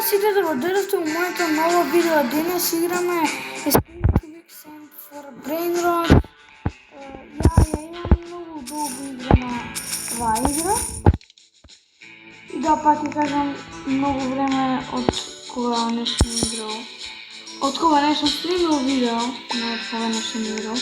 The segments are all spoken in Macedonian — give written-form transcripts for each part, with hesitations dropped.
сите добродојдовте во моето ново видео. Денес играме Escape Quicksand for Brain Rot. Ја имам многу долго игра на оваа игра. И да пак ќе кажам многу време од кога не сум играл. Од кога не сум снимал видео, но од кога не сум играл.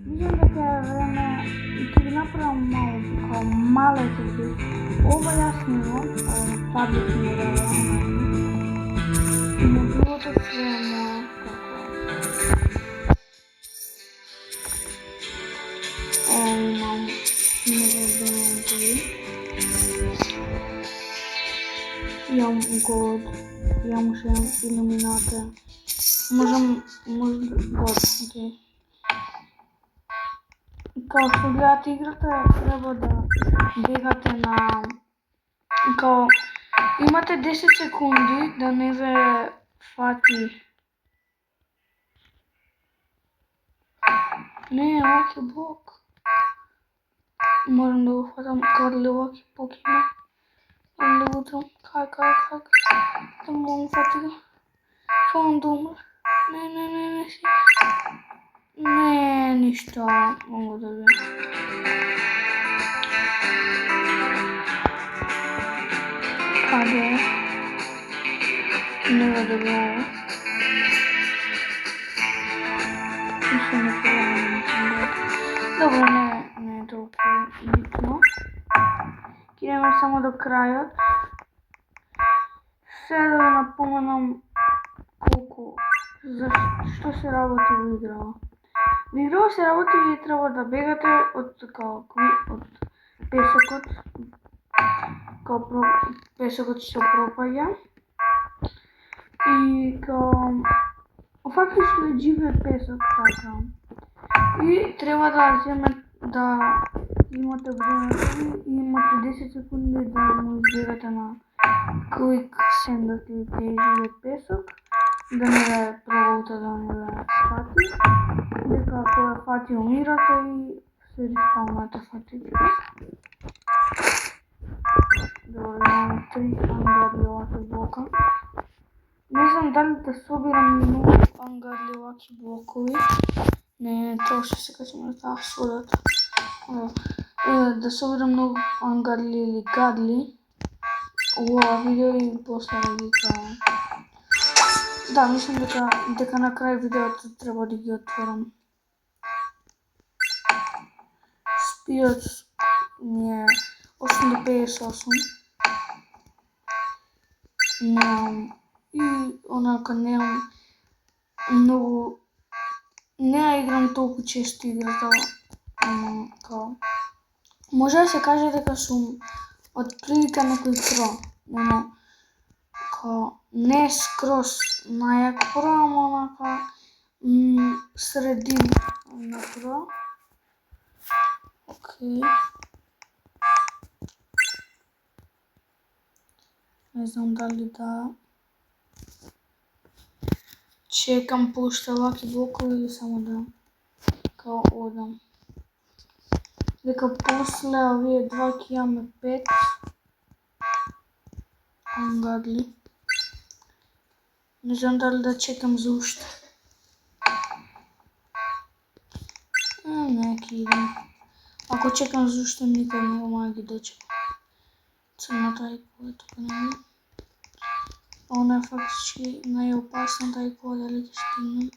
Мислам дека е време ќе ги направам мале епизоди. Ова јас снимам, таблет ми дава. Но другото све е мое имам неведементи. Имам год, имам уште илумината. Може год, окей. Као што гледате играта, треба да бегате на... Као имате 10 секунди да не ве фати. Не, оваќе блок. Морам да го фатам, каде оваќе покина. Морам да го утрам, как. Да морам фати го. Фалам да умр. Не, си. Не, ништо, могу да би. Каде? Не го добро. Ништо не погледам. Добро, не е толку битно. Кидеме само до крајот. Сега да ви напоменам што се работи во играва. Во играва се работи, вие треба да бегате од песокот, песокот се пропаѓа и фактички е живиот песок, така. И треба да имате времето и имате 10 секунди да му избегате на Quicksand или живиот песок, да не ве пробута, да не ве фати. Дека кога фати умирате и се респаунате фатите. Добро, имаме 3 ангарли оваќе блока. Не знам дали да собирам многу ангарли оваќе блокови. Не, тоа што се качам на таа сводата. Да собирам многу ангарли или гадли во ова видео и после да ги правам. Да, мислам дека на крај видеото треба да ги отворам. Спиот ми е 8 до 58. Немам и онака немам многу... Не играм толку често играта, као... Може да се каже дека сум од прилика некој про, но као не скроз најак про, ама онака средина на про. Окей. Не знам дали да чекам пошто оваки блокови или само да као одам. Дека после овие два ќе имаме 5 ангарли. Не знам дали да чекам за уште. Не, ќе идем. Ако чекам за уште, никад нема да ги дочекам. Црната ајкова тука нема. Она е фактички најопасната ајкова, дали ќе стигнем.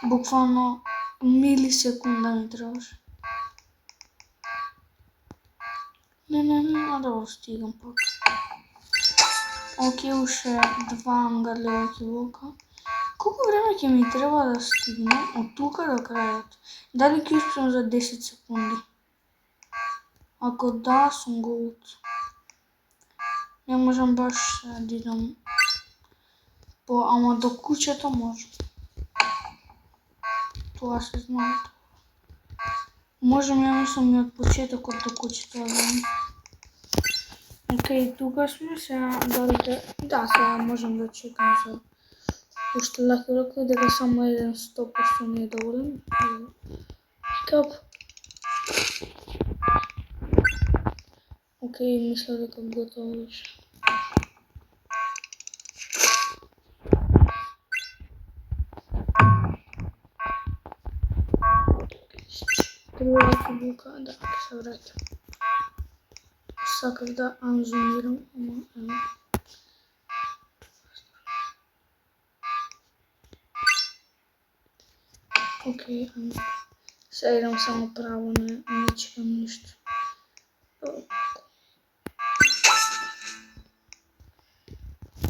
Буквално милисекунда ми требаше. Не, добро стигам пак. Окей, уште 2 ангарли оваќе блока. Колку време ќе ми треба да стигнем од тука до крајот? Дали ќе успеам за 10 секунди? Ако да, сум голут. Не можам баш да идам ама до куќето можам. Тоа се знае. Можем, ја мислам, и од почетокот до куќето да дам. Окей, тука сме, сега далите... Да, сега можем да чекам за уште лаки, дека само еден 100% не е доволен. Кап, Океј, мисля дека готово беше. Три лаки блока, да, ќе се враќам. Сакав да анзумирам, ама ево. Океј, сега идам само право, не чекам ништо.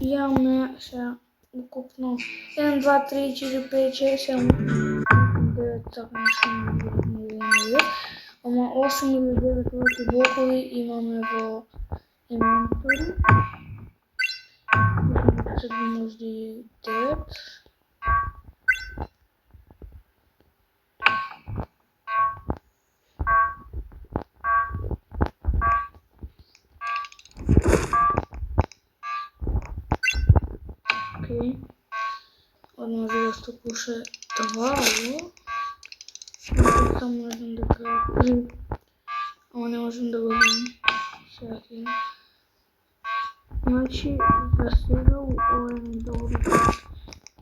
Имаме сега укупно 1, 2, 3, 4, 5, 6, 7, 9, така нешто не видам. Ама 8 или 9 лаки блокови имаме во инвентори. Сега може и 9. Океј. Одма защо пуше това ово. Само не знам дека... Ама не можем да го видим. Сега ќе идем. Значи, за сега ова е недобро.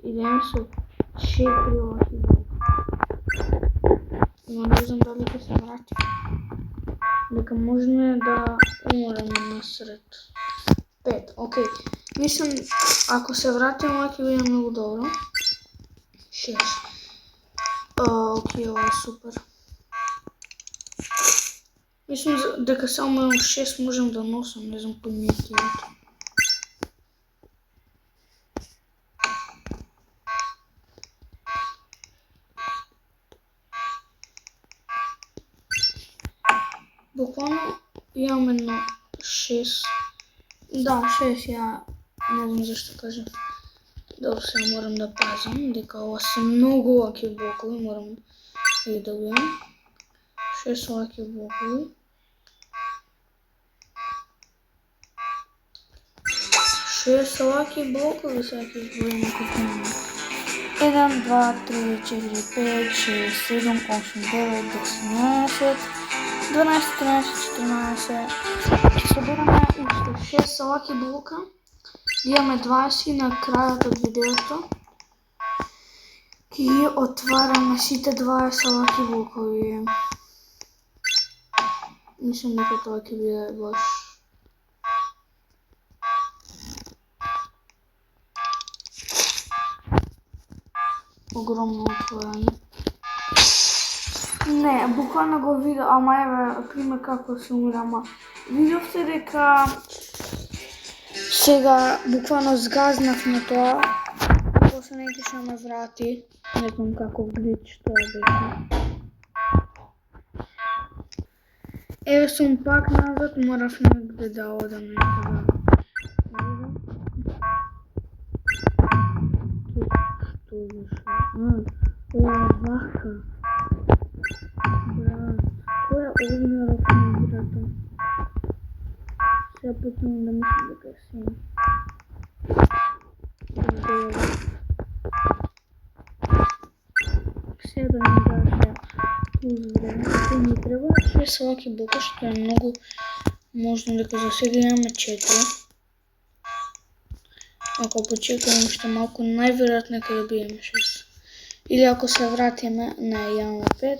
Идем со 4 лаки блока. Ама не знам дали ќе се врати. Дека можеме да умораме насред. 5, океј. Мислам, ако се вратим, ќе биде многу добро. 6. Океј, ова е супер. Мислам дека само 6 можем да носам, не знам кој ми е килото. Буквално имам едно 6. Да, 6 ја не знам зашто кажам. Добро, сега морам да пазам дека ова се многу лаки блокови, морам да ги добијам. 6 лаки блокови. 6 лаки блокови, сега ќе избројам колку имаме. 1, 2, 3, 4, 5, 6, 7, 8, 9, 10, 11, 12, 13, 14. Ќе собираме уште 6 лаки блока. Имаме 20 на крајот од видеото. Ќе ги отвараме сите 20 лаки блокови. Мислам дека тоа ќе биде баш огромно отворање. Не, буквално го видов, ама еве, пример како се умира, ама видовте дека сега буквално згазнав на тоа, после не ќе ме врати, не знам каков глич тоа беше. Еве сум пак назад, морав негде да одам некада. Што беше? Ова е вака. Брат, кој е овна рокна, брата? Сега почнувам да мислам дека е син. Сега да ми даше узвреме. Кој ми треба 6 лаки блока, што е многу можно дека за сега имаме 4. Ако почекаме уште малку, најверојатно ќе добиеме 6. Или ако се вратиме, не, имаме 5.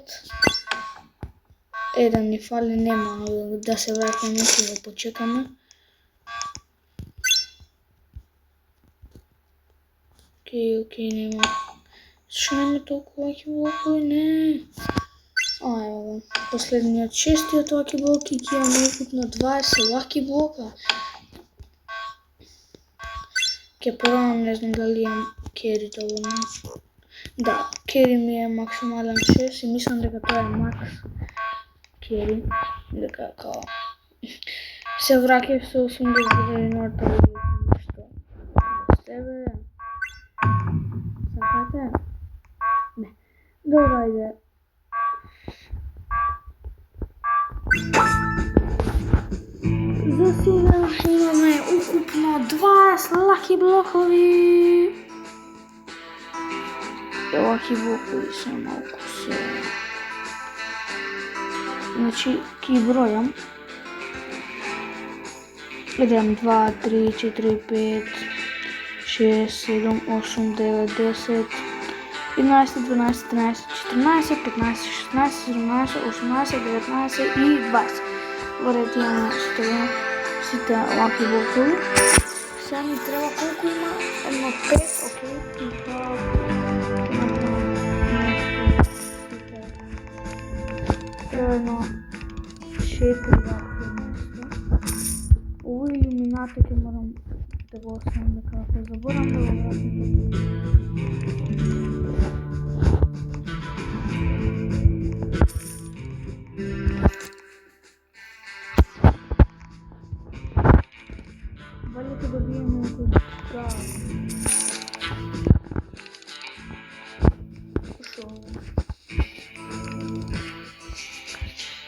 Еден ни фали, нема да се вратиме, ќе го почекаме. Океј, нема. Зашто нема толку лаки блокови, не. Ево, последниот 6-тиот лаки блок и ќе имаме укупно 20 лаки блока. Ќе пробам, не знам дали имам кери доволно. Да, кери ми е максимален 6 и мислам дека тоа е макс кери. Дека као се враќав со 80 годината или нешто. Себе сакате? Не. Добро, ајде. За сега имаме укупно 20 лаки блокови. Лаки блокови се малку се... Значи, ки бројам. 1, 2, 3, 4, 5, 6, 7, 8, 9, 10, 11, 12, 13, 14, 15, 16, 17, 18, 19 и 20. Варете имаме сите овакви блокови. Сега ни треба колку има? Едно 5, окей. И тоа треба едно 4 вакви место. Ово илюминато ќе морам да го оставам дека ако заборам да го вратим. Валите да биеме некој газ.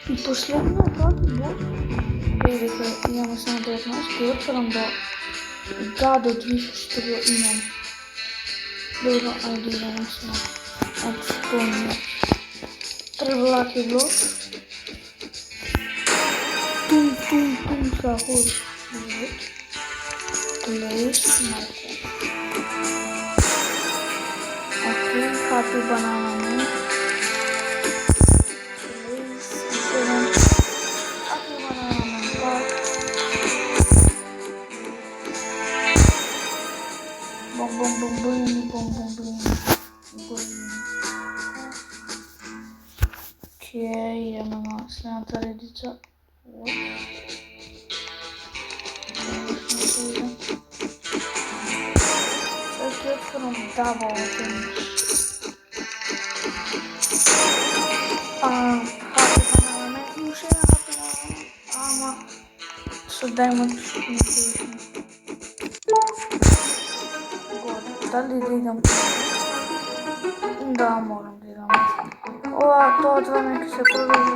И последниот блок е дека имаме само 19, ќе отворам до гадот више што го имам. Добро, ајде имаме само од спомнјат. Превлаки блок. Тум сахур. Place marker. Okay, happy banana man. Place 7. Happy banana man park. Boom boom boom boom boom boom boom. Okay, idemo na следната редица. From double finish. Happy banana. Usually happy banana. So diamond imitation. God, дали да идам? Да, морам да идам. Ова, тоа два нека се продолжи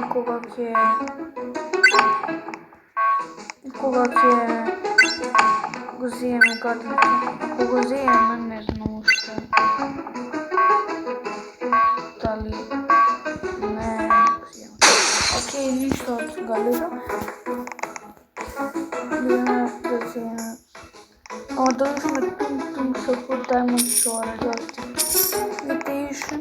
кога ќе го зиеме гадното. Ако го зиеме, не знам уште. Дали не го зиеме. Окей, ништо од галера. Идеме да зиеме. Добивме тум сахур diamond со радиоактив mutation.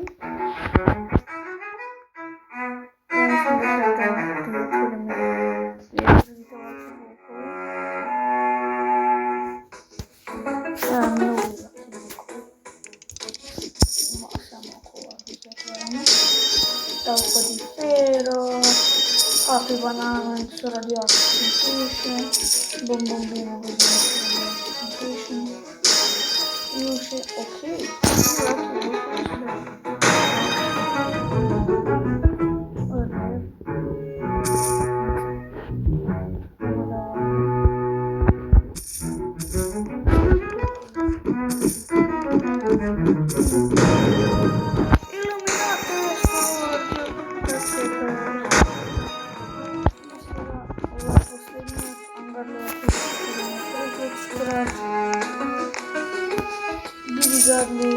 Happy banana so radioactive mutation. Boom boom boom mutation. Okay. Godly.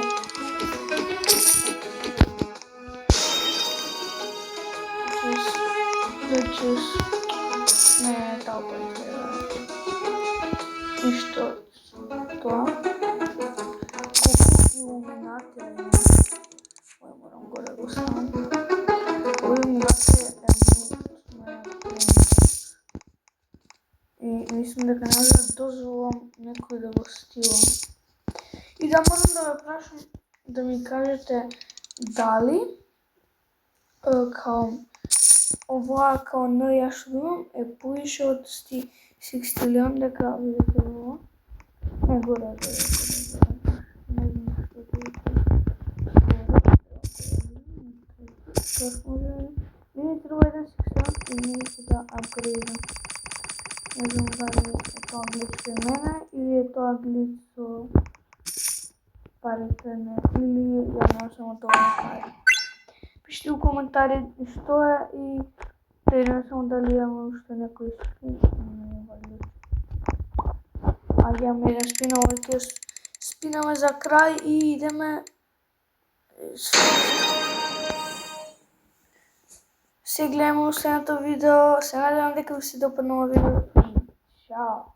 Just не толкайте. И что? Това? Колко илюминати е? Ой, морам го да го ставам. Илюминати е и мислам дека не да дозволам некој да го стила. И да морам да ве прашам да ми кажете дали као оваа као ја што имам е поише од 60 дека видите ова. Не горе да не знам што ти ми треба еден 60 и не да апгрейдам. Не знам дали е тоа глич при мене или е тоа глич со парите не, или ја носам тоа на пари. Пишите у коментари што е и да видам само дали имаме уште некој спин. А имаме еден спин, овој ќе спинаме за крај и идеме се гледаме во следното видео. Се надевам дека ви се допаднало видеото. Чао!